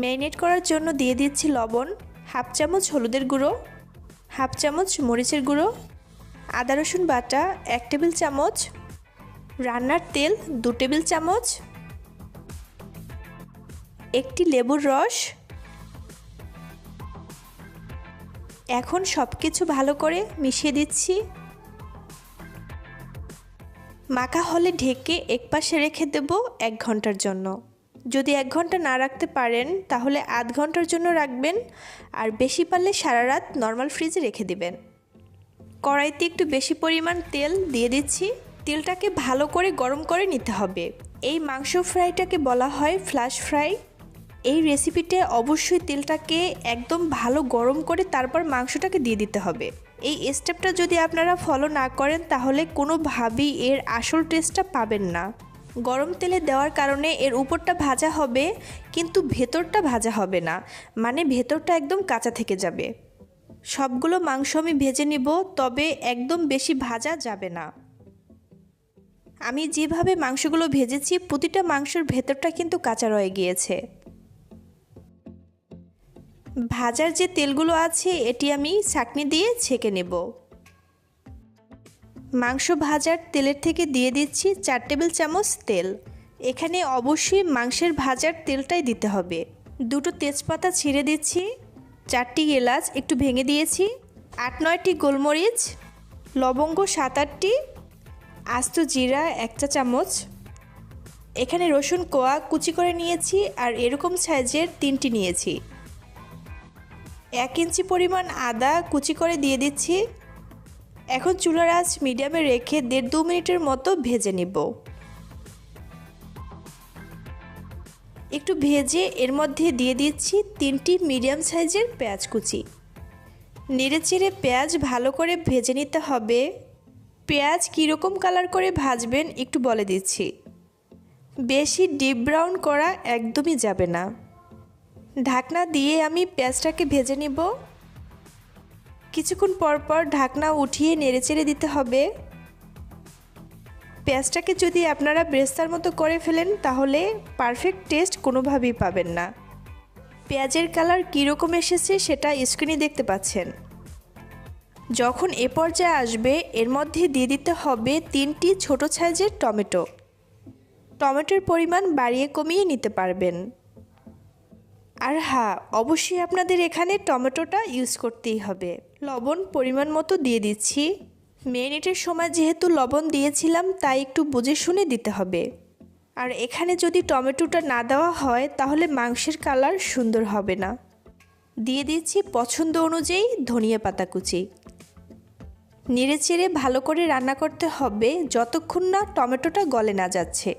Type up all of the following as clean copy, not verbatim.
Marinate করার জন্য দিয়ে দিচ্ছি লবণ, হাফ চামচ হলুদের গুঁড়ো, হাফ চামচ মরিচের গুঁড়ো, আদা রসুন বাটা 1 টেবিল চামচ, রান্নার তেল 2 টেবিল চামচ, একটি লেবুর রস। এখন সব কিছু ভালো করে মিশিয়ে দিচ্ছি। মাখা হলে ঢেকে একপাশে রেখে দেব 1 ঘন্টার জন্য। যদি 1 ঘন্টা না রাখতে পারেন তাহলে আধ ঘন্টার জন্য রাখবেন, আর বেশি পারলে সারা রাত নর্মাল ফ্রিজে রেখে দিবেন। কড়াইতে একটু বেশি পরিমাণ তেল দিয়ে দিচ্ছি। তেলটাকে ভালো করে গরম করে নিতে হবে। এই মাংস ফ্রাইটাকে বলা হয় ফ্ল্যাশ ফ্রাই। এই রেসিপিতে অবশ্যই তেলটাকে একদম ভালো গরম করে তারপর মাংসটাকে দিয়ে দিতে হবে। এই স্টেপটা যদি আপনারা ফলো না করেন তাহলে কোনোভাবেই এর আসল টেস্টটা পাবেন না। গরম তেলে দেওয়ার কারণে এর উপরটা ভাজা হবে কিন্তু ভেতরটা ভাজা হবে না, মানে ভেতরটা একদম কাঁচা থেকে যাবে। সবগুলো মাংস আমি ভেজে নিব, তবে একদম বেশি ভাজা যাবে না। আমি যেভাবে মাংসগুলো ভেজেছি প্রতিটা মাংসের ভেতরটা কিন্তু কাঁচা রয়ে গিয়েছে। ভাজার যে তেলগুলো আছে এটি আমি ছাঁকনি দিয়ে ছেঁকে নেব। মাংস ভাজার তেলের থেকে দিয়ে দিচ্ছি 4 টেবিল চামচ তেল। এখানে অবশ্যই মাংসের ভাজার তেলটাই দিতে হবে। 2টো তেজপাতা ছিঁড়ে দিচ্ছি, 4টি এলাচ একটু ভেঙে দিয়েছি, 8-9টি গোলমরিচ, লবঙ্গ 7-8টি, আস্ত জিরা 1 চা চামচ। এখানে রসুন কোয়া কুচি করে নিয়েছি আর এরকম সাইজের 3টি নিয়েছি। 1 ইঞ্চি পরিমাণ আদা কুচি করে দিয়ে দিচ্ছি। এখন চুলার আঁচ মিডিয়ামে রেখে 1.5-2 মিনিটের মতো ভেজে নিব। একটু ভেজে এর মধ্যে দিয়ে দিচ্ছি 3টি মিডিয়াম সাইজের পেঁয়াজ কুচি। নেড়েচেড়ে পেঁয়াজ ভালো করে ভেজে নিতে হবে। পেঁয়াজ কীরকম কালার করে ভাজবেন একটু বলে দিচ্ছি। বেশি ডিপ ব্রাউন করা একদমই যাবে না। ঢাকনা দিয়ে আমি পেঁয়াজটাকে ভেজে নিব। কিছুক্ষণ পর পর ঢাকনা উঠিয়ে নেড়েচেড়ে দিতে হবে। পেঁয়াজটাকে যদি আপনারা ব্রেস্তার মতো করে ফেলেন তাহলে পারফেক্ট টেস্ট কোনোভাবেই পাবেন না। পেঁয়াজের কালার কীরকম এসেছে সেটা স্ক্রিনে দেখতে পাচ্ছেন। যখন এ পর্যায়ে আসবে এর মধ্যে দিয়ে দিতে হবে 3টি ছোট সাইজের টমেটো। টমেটোর পরিমাণ বাড়িয়ে কমিয়ে নিতে পারবেন। আর হ্যাঁ, অবশ্যই আপনাদের এখানে টমেটোটা ইউজ করতেই হবে। লবণ পরিমাণ মতো দিয়ে দিচ্ছি। ম্যারিনেটের সময় যেহেতু লবণ দিয়েছিলাম তাই একটু বুঝে শুনে দিতে হবে। আর এখানে যদি টমেটোটা না দেওয়া হয় তাহলে মাংসের কালার সুন্দর হবে না। দিয়ে দিচ্ছি পছন্দ অনুযায়ী ধনিয়া পাতা কুচি। নেড়েচেড়ে ভালো করে রান্না করতে হবে যতক্ষণ না টমেটোটা গলে না যাচ্ছে।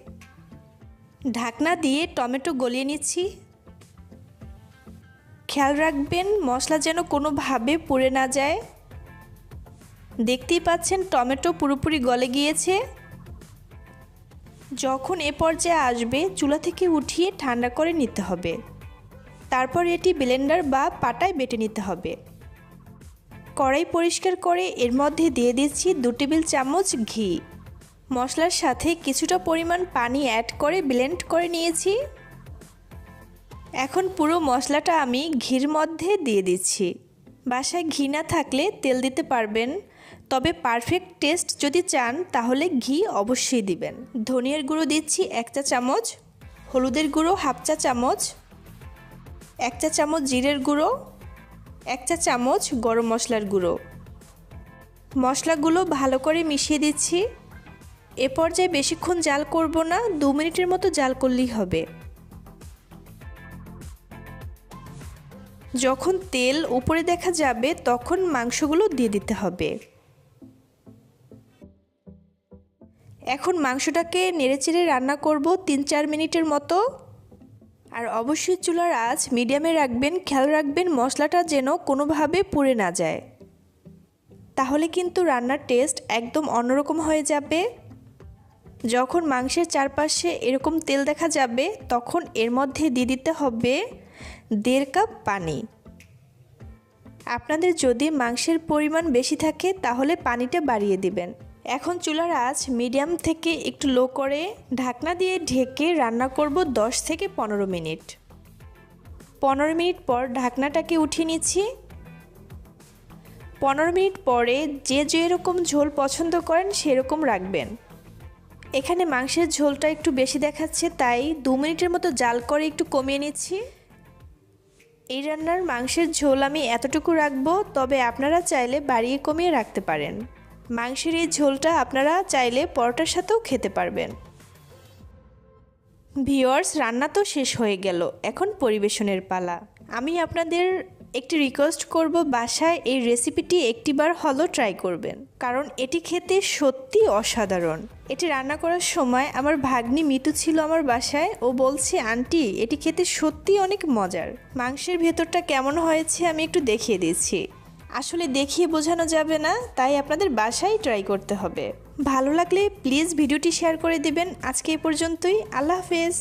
ঢাকনা দিয়ে টমেটো গলিয়ে নিচ্ছি। খেয়াল রাখবেন মশলা যেন কোনোভাবে পুড়ে না যায়। দেখতেই পাচ্ছেন টমেটো পুরোপুরি গলে গিয়েছে। যখন এ পর্যায়ে আসবে চুলা থেকে উঠিয়ে ঠান্ডা করে নিতে হবে। তারপর এটি ব্লেন্ডার বা পাটায় বেটে নিতে হবে। কড়াই পরিষ্কার করে এর মধ্যে দিয়ে দিচ্ছি 2 টেবিল চামচ ঘি। মশলার সাথে কিছুটা পরিমাণ পানি অ্যাড করে ব্লেন্ড করে নিয়েছি। এখন পুরো মশলাটা আমি ঘির মধ্যে দিয়ে দিচ্ছি। বাসায় ঘি না থাকলে তেল দিতে পারবেন, তবে পারফেক্ট টেস্ট যদি চান তাহলে ঘি অবশ্যই দিবেন। ধনিয়ার গুঁড়ো দিচ্ছি 1 চা চামচ, হলুদের গুঁড়ো হাফ চা চামচ, 1 চা চামচ জিরের গুঁড়ো, 1 চা চামচ গরম মশলার গুঁড়ো। মশলাগুলো ভালো করে মিশিয়ে দিচ্ছি। এ পর্যায়ে বেশিক্ষণ জাল করব না, 2 মিনিটের মতো জাল করলেই হবে। যখন তেল উপরে দেখা যাবে তখন মাংসগুলো দিয়ে দিতে হবে। এখন মাংসটাকে নেড়েচেড়ে রান্না করব 3-4 মিনিটের মতো। আর অবশ্যই চুলার আঁচ মিডিয়ামে রাখবেন। খেয়াল রাখবেন মশলাটা যেন কোনোভাবে পুড়ে না যায়, তাহলে কিন্তু রান্নার টেস্ট একদম অন্যরকম হয়ে যাবে। যখন মাংসের চারপাশে এরকম তেল দেখা যাবে তখন এর মধ্যে দিয়ে দিতে হবে 1.5 কাপ পানি। আপনাদের যদি মাংসের পরিমাণ বেশি থাকে তাহলে পানিটা বাড়িয়ে দিবেন। এখন চুলার আঁচ মিডিয়াম থেকে একটু লো করে ঢাকনা দিয়ে ঢেকে রান্না করব 10 থেকে 15 মিনিট। 15 মিনিট পর ঢাকনাটাকে উঠিয়ে নিচ্ছি। 15 মিনিট পরে যে যেরকম ঝোল পছন্দ করেন সেরকম রাখবেন। এখানে মাংসের ঝোলটা একটু বেশি দেখাচ্ছে, তাই 2 মিনিটের মতো জাল করে একটু কমিয়ে নিচ্ছি। এই রান্নার মাংসের ঝোল আমি এতটুকু রাখবো, তবে আপনারা চাইলে বাড়িয়ে কমিয়ে রাখতে পারেন। মাংসের এই ঝোলটা আপনারা চাইলে পরোটার সাথেও খেতে পারবেন। ভিউয়ার্স, রান্না তো শেষ হয়ে গেল, এখন পরিবেশনের পালা। আমি আপনাদের একটি রিকোয়েস্ট করব, বাসায় এই রেসিপিটি একটিবার হলো ট্রাই করবেন, কারণ এটি খেতে সত্যি অসাধারণ। এটি রান্না করার সময় আমার ভাগ্নি মিতু ছিল আমার বাসায়, ও বলছে আন্টি এটি খেতে সত্যি অনেক মজার। মাংসের ভেতরটা কেমন হয়েছে আমি একটু দেখিয়ে দিচ্ছি। আসলে দেখিয়ে বোঝানো যাবে না, তাই আপনাদের বাসায় ট্রাই করতে হবে। ভালো লাগলে প্লিজ ভিডিওটি শেয়ার করে দিবেন। আজকে এই পর্যন্তই, আল্লাহ হাফেজ।